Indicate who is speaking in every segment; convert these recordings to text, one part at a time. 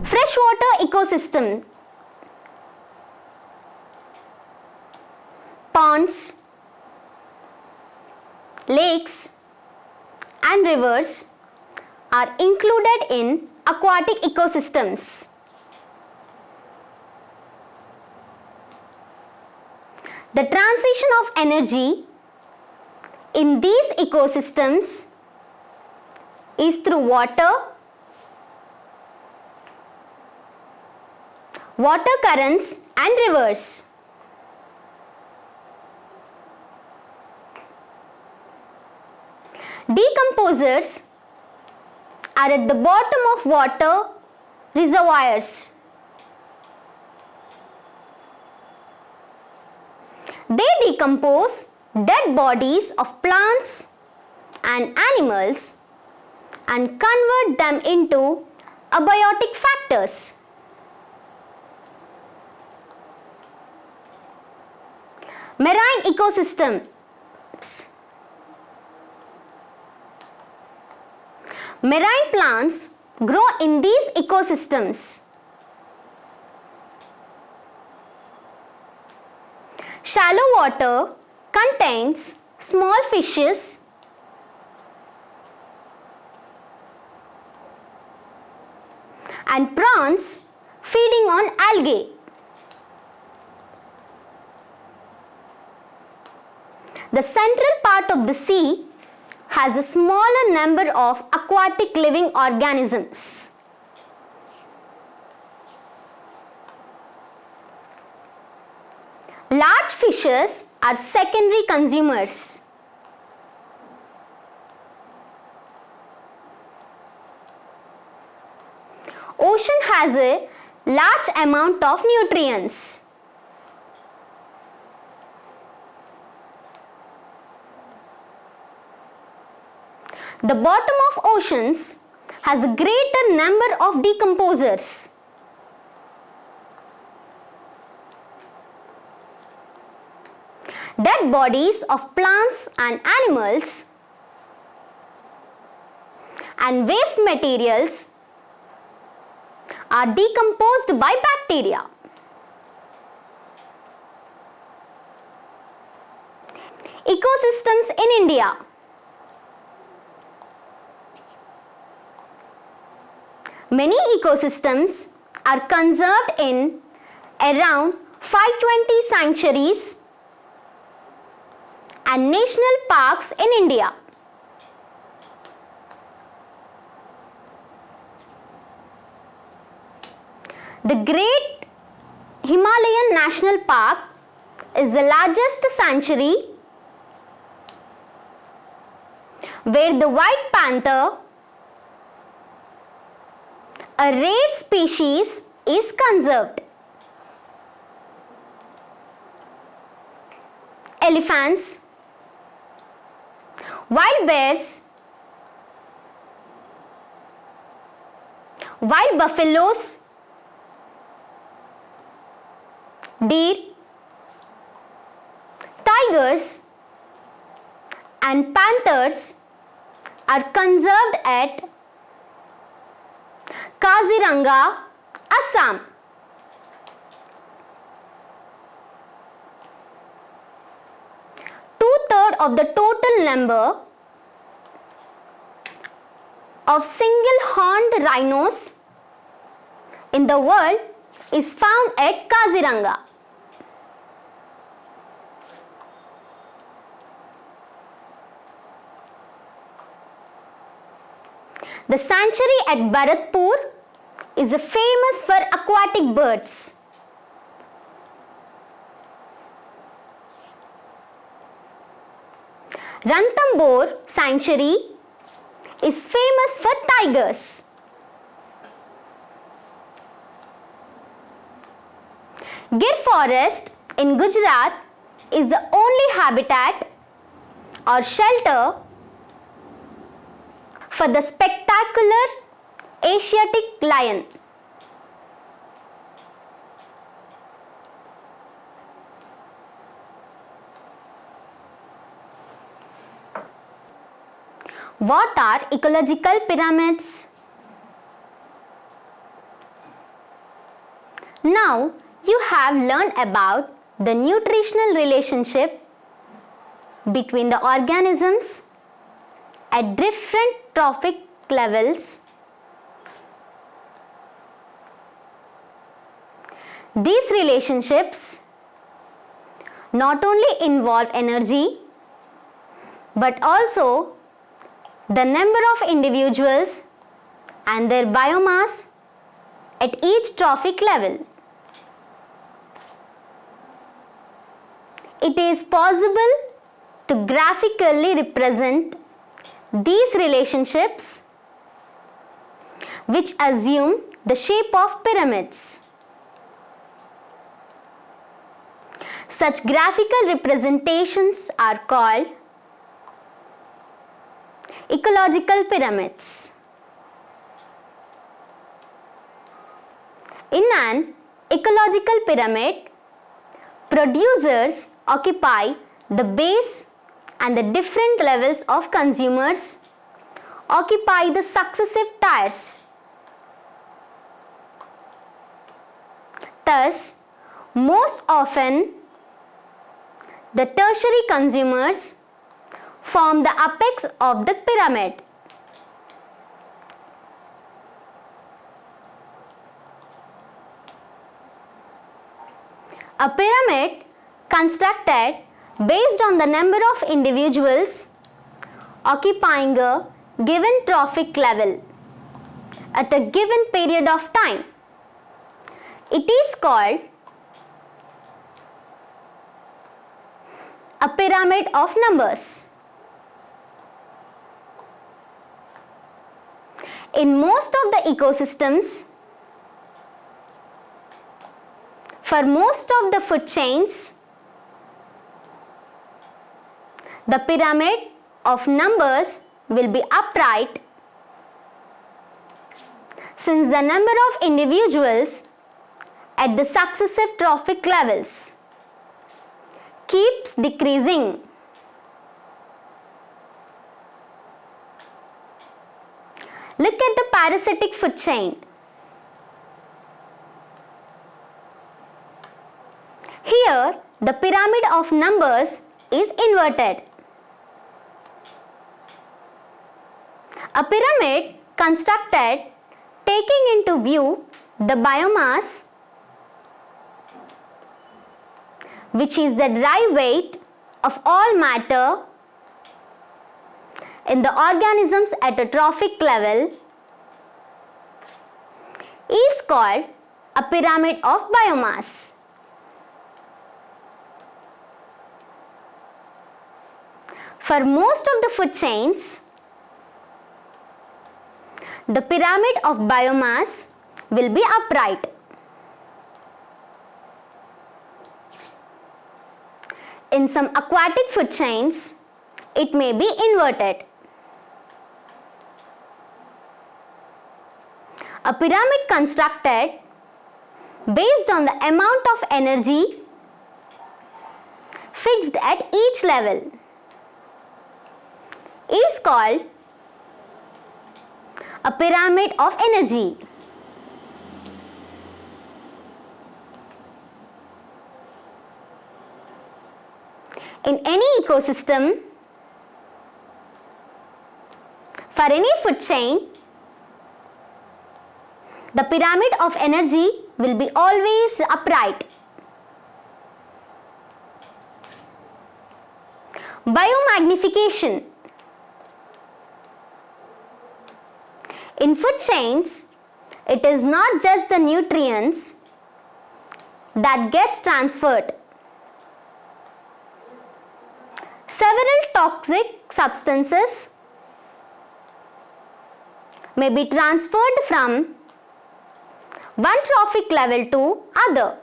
Speaker 1: Freshwater ecosystem. Ponds, lakes and rivers are included in aquatic ecosystems. The transition of energy in these ecosystems is through water currents and rivers. Decomposers are at the bottom of water reservoirs. They decompose dead bodies of plants and animals and convert them into abiotic factors. Marine ecosystems. Marine plants grow in these ecosystems. Shallow water contains small fishes and prawns feeding on algae. The central part of the sea has a smaller number of aquatic living organisms. Large fishes are secondary consumers. Ocean has a large amount of nutrients. The bottom of oceans has a greater number of decomposers. Dead bodies of plants and animals and waste materials are decomposed by bacteria. Ecosystems in India. Many ecosystems are conserved in around 520 sanctuaries and national parks in India. The Great Himalayan National Park is the largest sanctuary where the white panther, a rare species, is conserved. Elephants, wild bears, wild buffaloes, deer, tigers and panthers are conserved at Kaziranga, Assam. Two-thirds of the total number of single-horned rhinos in the world is found at Kaziranga. The sanctuary at Bharatpur is famous for aquatic birds. Ranthambore Sanctuary is famous for tigers. Gir Forest in Gujarat is the only habitat or shelter for the spectacular Asiatic lion. What are ecological pyramids? Now you have learned about the nutritional relationship between the organisms at different trophic levels. These relationships not only involve energy but also the number of individuals and their biomass at each trophic level. It is possible to graphically represent these relationships, which assume the shape of pyramids. Such graphical representations are called ecological pyramids. In an ecological pyramid, producers occupy the base and the different levels of consumers occupy the successive tiers. Thus, most often, the tertiary consumers form the apex of the pyramid. A pyramid constructed based on the number of individuals occupying a given trophic level at a given period of time. It is called a pyramid of numbers. In most of the ecosystems, for most of the food chains, the pyramid of numbers will be upright, since the number of individuals at the successive trophic levels keeps decreasing. Look at the parasitic food chain. Here, the pyramid of numbers is inverted. A pyramid constructed taking into view the biomass, which is the dry weight of all matter in the organisms at a trophic level, is called a pyramid of biomass. For most of the food chains, the pyramid of biomass will be upright. In some aquatic food chains, it may be inverted. A pyramid constructed based on the amount of energy fixed at each level is called a pyramid of energy. In any ecosystem, for any food chain, the pyramid of energy will be always upright. Biomagnification. In food chains, it is not just the nutrients that gets transferred. Several toxic substances may be transferred from one trophic level to other.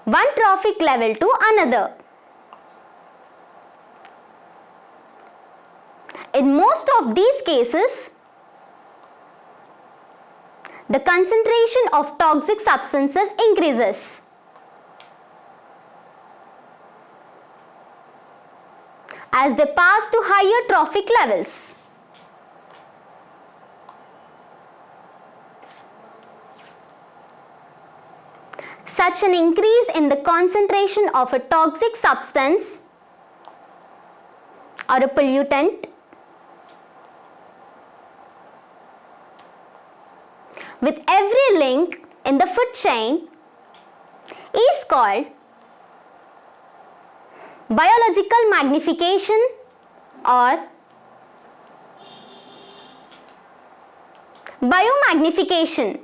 Speaker 1: One trophic level to another. In most of these cases, the concentration of toxic substances increases. As they pass to higher trophic levels. such an increase in the concentration of a toxic substance or a pollutant with every link in the food chain is called biological magnification or biomagnification.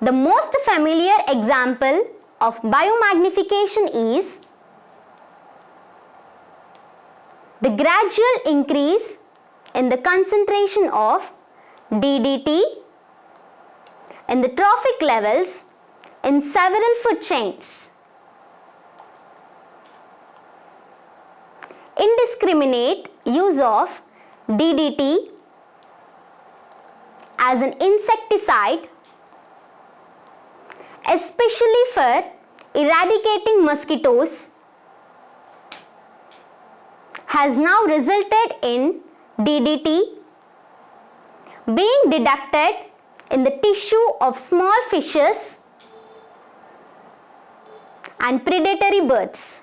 Speaker 1: The most familiar example of biomagnification is the gradual increase in the concentration of DDT in the trophic levels in several food chains. Indiscriminate use of DDT as an insecticide, especially for eradicating mosquitoes, has now resulted in DDT being detected in the tissue of small fishes and predatory birds.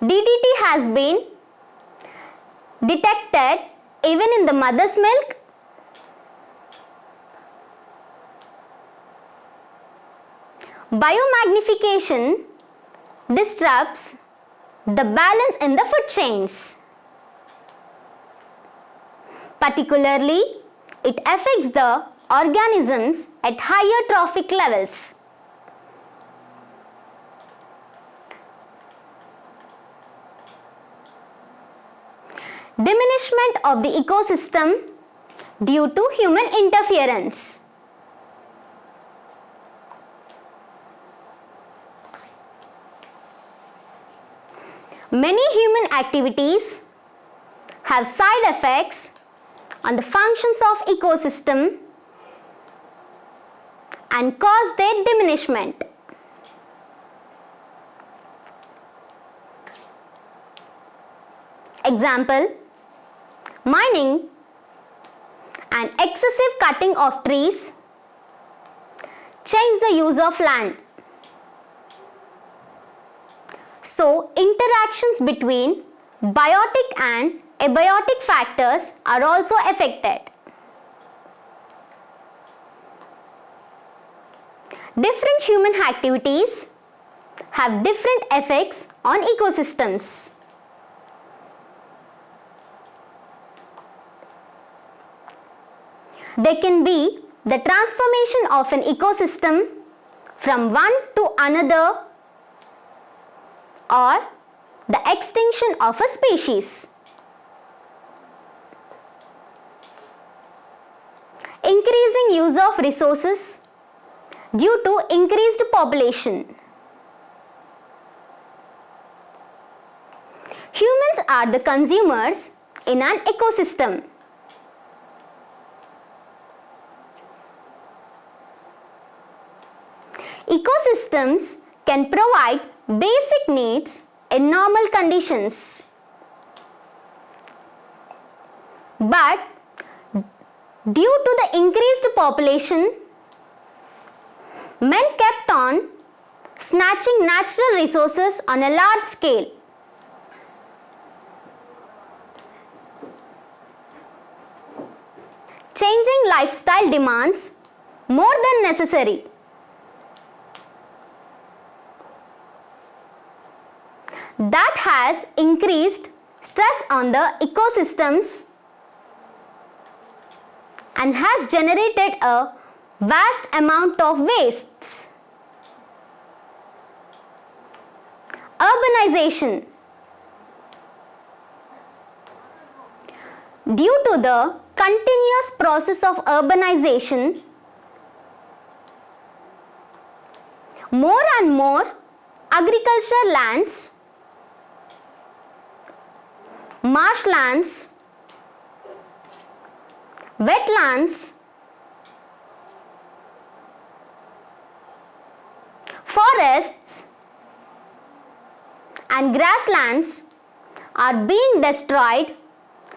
Speaker 1: DDT has been detected even in the mother's milk, biomagnification disrupts the balance in the food chains. Particularly, it affects the organisms at higher trophic levels. Diminishment of the ecosystem due to human interference. Many human activities have side effects on the functions of ecosystem and cause their diminishment. Example: mining and excessive cutting of trees change the use of land. So, interactions between biotic and abiotic factors are also affected. Different human activities have different effects on ecosystems. There can be the transformation of an ecosystem from one to another or the extinction of a species. Increasing use of resources due to increased population. Humans are the consumers in an ecosystem. Ecosystems can provide basic needs in normal conditions. But due to the increased population, men kept on snatching natural resources on a large scale. Changing lifestyle demands more than necessary. That has increased stress on the ecosystems and has generated a vast amount of wastes. Urbanization. Due to the continuous process of urbanization, more and more agricultural lands, marshlands, wetlands, forests and grasslands are being destroyed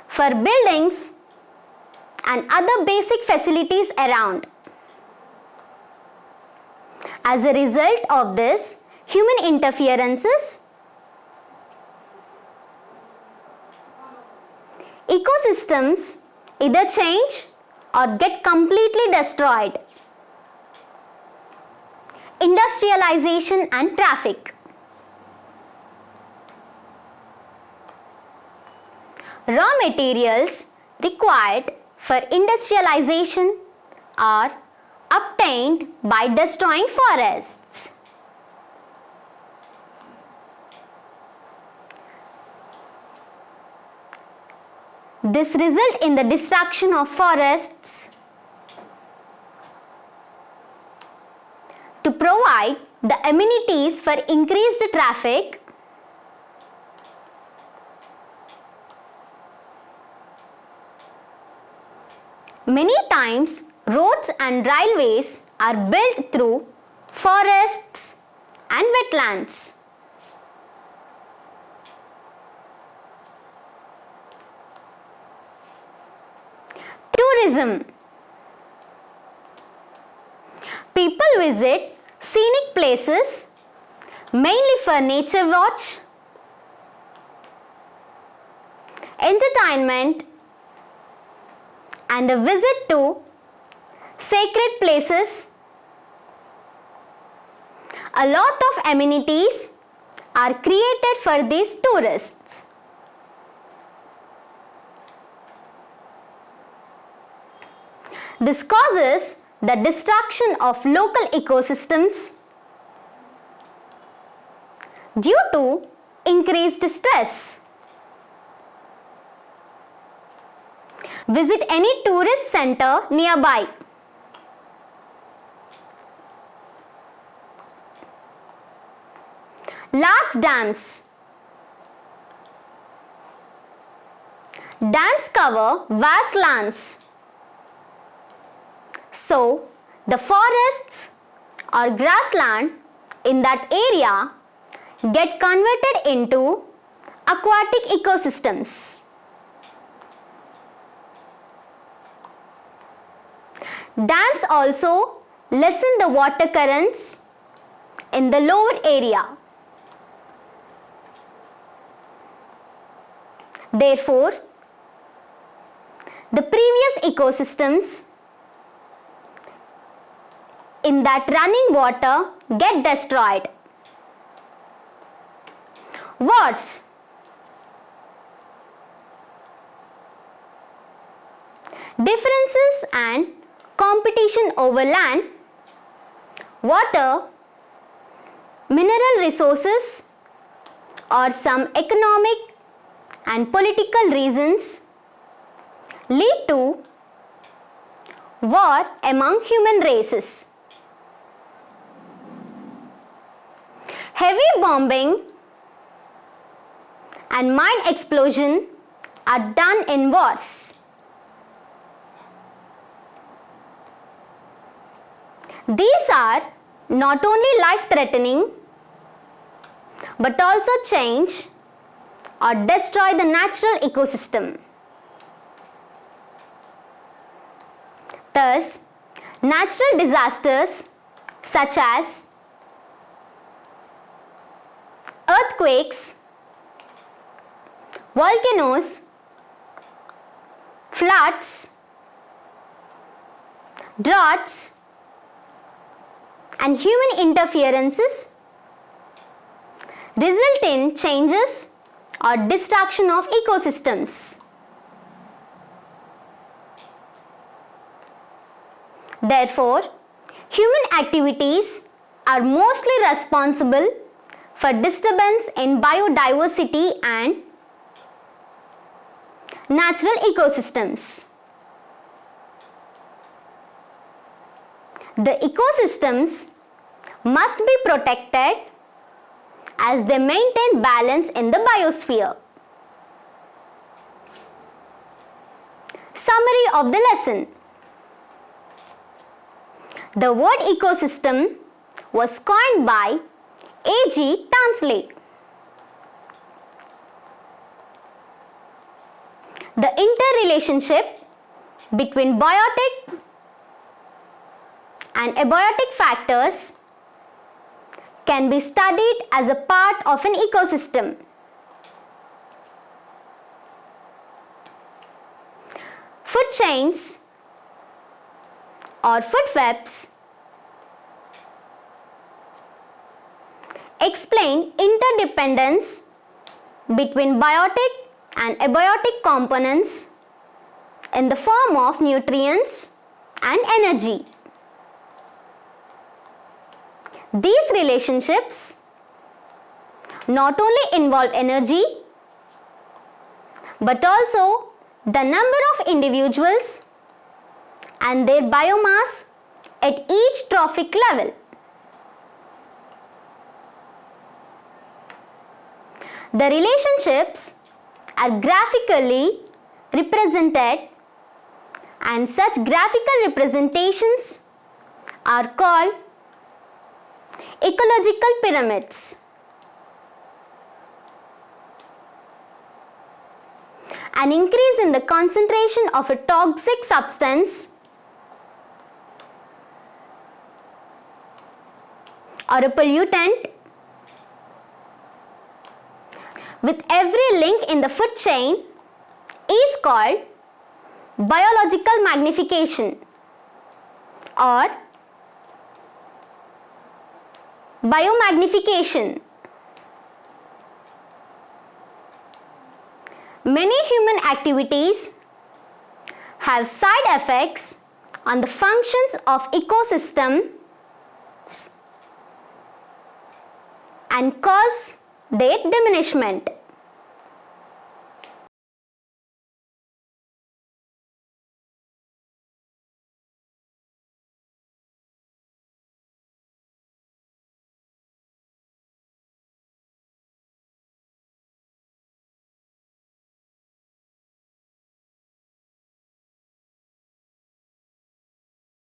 Speaker 1: for buildings and other basic facilities around. As a result of this, human interferences, ecosystems either change or get completely destroyed. Industrialization and traffic. Raw materials required for industrialization are obtained by destroying forests. This results in the destruction of forests to provide the amenities for increased traffic, many times roads and railways are built through forests and wetlands. Tourism. People visit scenic places mainly for nature watch, entertainment, and a visit to sacred places. A lot of amenities are created for these tourists. This causes the destruction of local ecosystems due to increased stress. Visit any tourist center nearby. Large dams. Dams cover vast lands. So, the forests or grassland in that area get converted into aquatic ecosystems. Dams also lessen the water currents in the lower area. Therefore, the previous ecosystems in that running water get destroyed. Wars. Differences and competition over land, water, mineral resources, or some economic and political reasons lead to war among human races. Heavy bombing and mine explosion are done in wars. These are not only life-threatening but also change or destroy the natural ecosystem. Thus, natural disasters such as earthquakes, volcanoes, floods, droughts, and human interferences result in changes or destruction of ecosystems. Therefore, human activities are mostly responsible for disturbance in biodiversity and natural ecosystems. The ecosystems must be protected as they maintain balance in the biosphere. Summary of the lesson. The word ecosystem was coined by A.G. Tansley. The interrelationship between biotic and abiotic factors can be studied as a part of an ecosystem. Food chains or food webs explain interdependence between biotic and abiotic components in the form of nutrients and energy. These relationships not only involve energy but also the number of individuals and their biomass at each trophic level. The relationships are graphically represented, and such graphical representations are called ecological pyramids. An increase in the concentration of a toxic substance or a pollutant with every link in the food chain is called biological magnification or biomagnification. Many human activities have side effects on the functions of ecosystems and cause their diminishment.